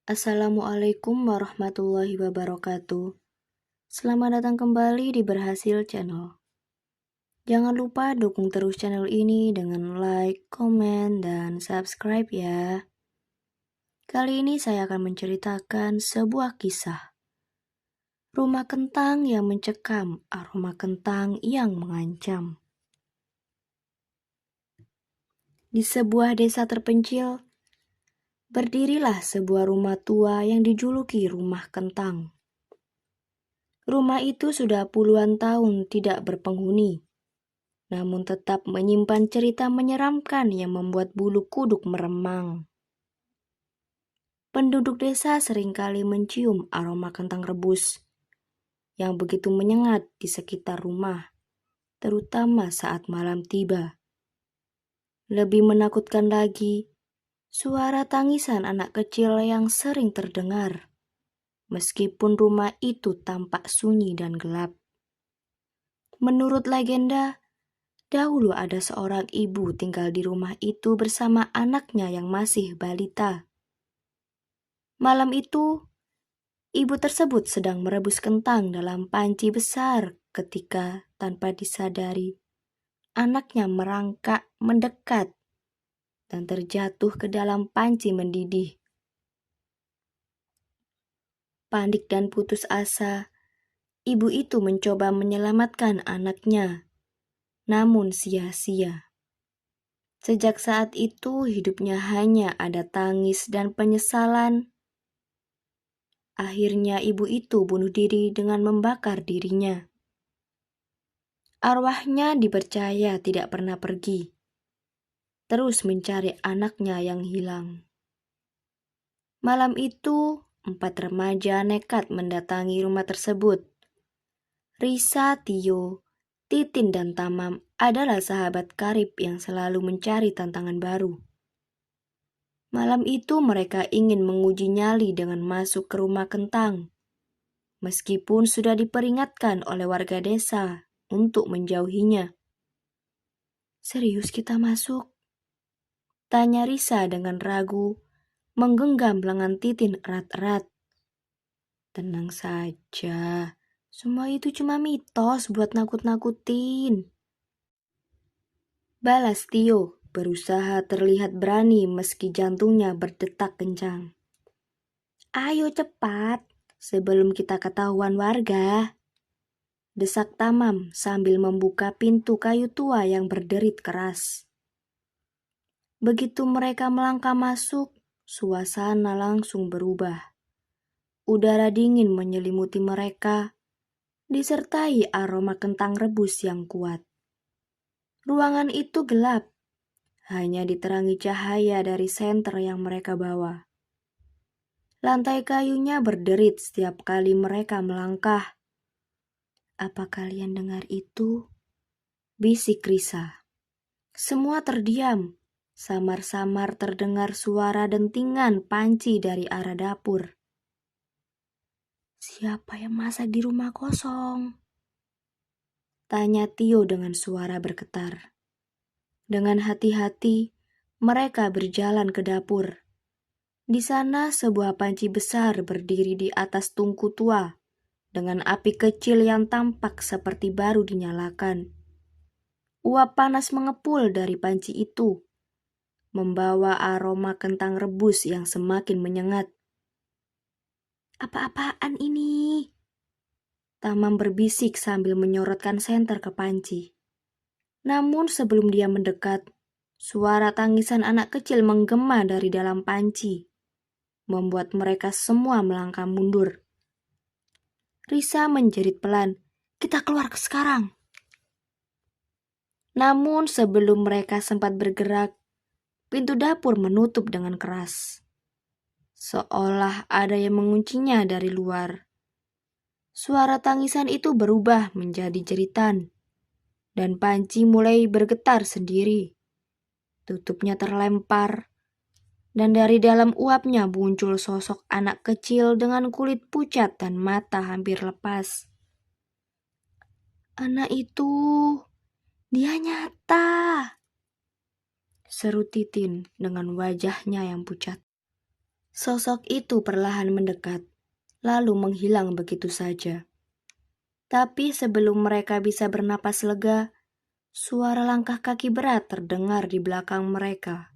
Assalamualaikum warahmatullahi wabarakatuh. Selamat datang kembali di Berhasil Channel. Jangan lupa dukung terus channel ini dengan like, komen, dan subscribe ya. Kali ini saya akan menceritakan sebuah kisah. Rumah kentang yang mencekam, aroma kentang yang mengancam. Di sebuah desa terpencil, berdirilah sebuah rumah tua yang dijuluki rumah kentang. Rumah itu sudah puluhan tahun tidak berpenghuni, namun tetap menyimpan cerita menyeramkan yang membuat bulu kuduk meremang. Penduduk desa seringkali mencium aroma kentang rebus yang begitu menyengat di sekitar rumah, terutama saat malam tiba. Lebih menakutkan lagi, suara tangisan anak kecil yang sering terdengar, meskipun rumah itu tampak sunyi dan gelap. Menurut legenda, dahulu ada seorang ibu tinggal di rumah itu bersama anaknya yang masih balita. Malam itu, ibu tersebut sedang merebus kentang dalam panci besar ketika tanpa disadari, anaknya merangkak mendekat dan terjatuh ke dalam panci mendidih. Panik dan putus asa, ibu itu mencoba menyelamatkan anaknya, namun sia-sia. Sejak saat itu, hidupnya hanya ada tangis dan penyesalan. Akhirnya ibu itu bunuh diri dengan membakar dirinya. Arwahnya dipercaya tidak pernah pergi, terus mencari anaknya yang hilang. Malam itu, 4 remaja nekat mendatangi rumah tersebut. Risa, Tio, Titin, dan Tamam adalah sahabat karib yang selalu mencari tantangan baru. Malam itu mereka ingin menguji nyali dengan masuk ke rumah kentang, meskipun sudah diperingatkan oleh warga desa untuk menjauhinya. "Serius kita masuk?" tanya Risa dengan ragu, menggenggam lengan Titin erat-erat. "Tenang saja, semua itu cuma mitos buat nakut-nakutin," balas Tio, berusaha terlihat berani meski jantungnya berdetak kencang. "Ayo cepat, sebelum kita ketahuan warga," desak Tamam sambil membuka pintu kayu tua yang berderit keras. Begitu mereka melangkah masuk, suasana langsung berubah. Udara dingin menyelimuti mereka, disertai aroma kentang rebus yang kuat. Ruangan itu gelap, hanya diterangi cahaya dari senter yang mereka bawa. Lantai kayunya berderit setiap kali mereka melangkah. "Apa kalian dengar itu?" bisik Risa. Semua terdiam. Samar-samar terdengar suara dentingan panci dari arah dapur. "Siapa yang masak di rumah kosong?" tanya Tio dengan suara bergetar. Dengan hati-hati, mereka berjalan ke dapur. Di sana sebuah panci besar berdiri di atas tungku tua, dengan api kecil yang tampak seperti baru dinyalakan. Uap panas mengepul dari panci itu, membawa aroma kentang rebus yang semakin menyengat. "Apa-apaan ini?" Tamam berbisik sambil menyorotkan senter ke panci. Namun sebelum dia mendekat, suara tangisan anak kecil menggema dari dalam panci, membuat mereka semua melangkah mundur. Risa menjerit pelan, "Kita keluar sekarang!" Namun sebelum mereka sempat bergerak, pintu dapur menutup dengan keras, seolah ada yang menguncinya dari luar. Suara tangisan itu berubah menjadi jeritan, dan panci mulai bergetar sendiri. Tutupnya terlempar, dan dari dalam uapnya muncul sosok anak kecil dengan kulit pucat dan mata hampir lepas. "Anak itu, dia nyata!" seru Titin dengan wajahnya yang pucat. Sosok itu perlahan mendekat, lalu menghilang begitu saja. Tapi sebelum mereka bisa bernapas lega, suara langkah kaki berat terdengar di belakang mereka.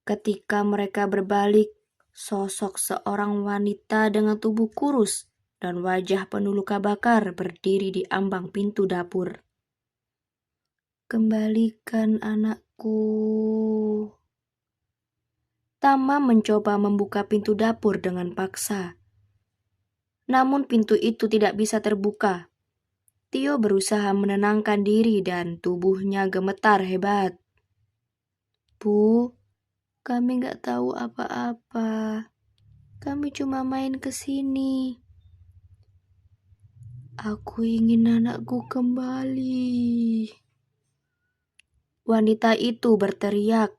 Ketika mereka berbalik, sosok seorang wanita dengan tubuh kurus dan wajah penuh luka bakar berdiri di ambang pintu dapur. "Kembalikan anakku." Tama mencoba membuka pintu dapur dengan paksa. Namun pintu itu tidak bisa terbuka. Tio berusaha menenangkan diri dan tubuhnya gemetar hebat. "Bu, kami gak tahu apa-apa. Kami cuma main ke sini. Aku ingin anakku kembali." Wanita itu berteriak.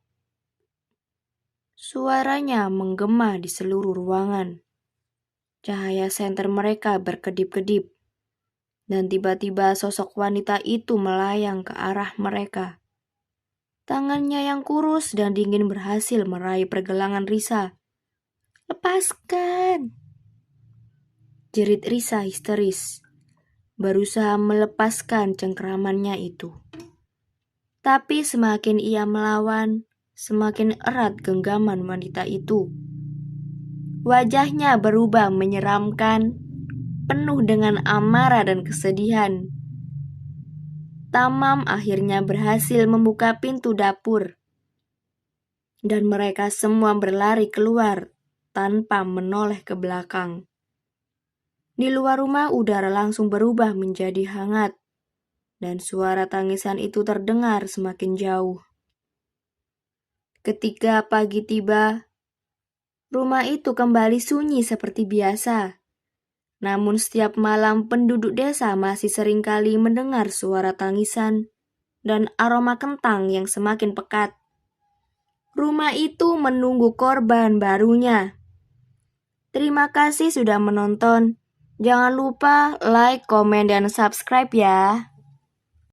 Suaranya menggema di seluruh ruangan. Cahaya senter mereka berkedip-kedip. Dan tiba-tiba sosok wanita itu melayang ke arah mereka. Tangannya yang kurus dan dingin berhasil meraih pergelangan Risa. "Lepaskan!" jerit Risa histeris, berusaha melepaskan cengkeramannya itu. Tapi semakin ia melawan, semakin erat genggaman wanita itu. Wajahnya berubah menyeramkan, penuh dengan amarah dan kesedihan. Tamam akhirnya berhasil membuka pintu dapur. Dan mereka semua berlari keluar tanpa menoleh ke belakang. Di luar rumah udara langsung berubah menjadi hangat. Dan suara tangisan itu terdengar semakin jauh. Ketika pagi tiba, rumah itu kembali sunyi seperti biasa. Namun setiap malam penduduk desa masih seringkali mendengar suara tangisan dan aroma kentang yang semakin pekat. Rumah itu menunggu korban barunya. Terima kasih sudah menonton. Jangan lupa like, komen, dan subscribe ya.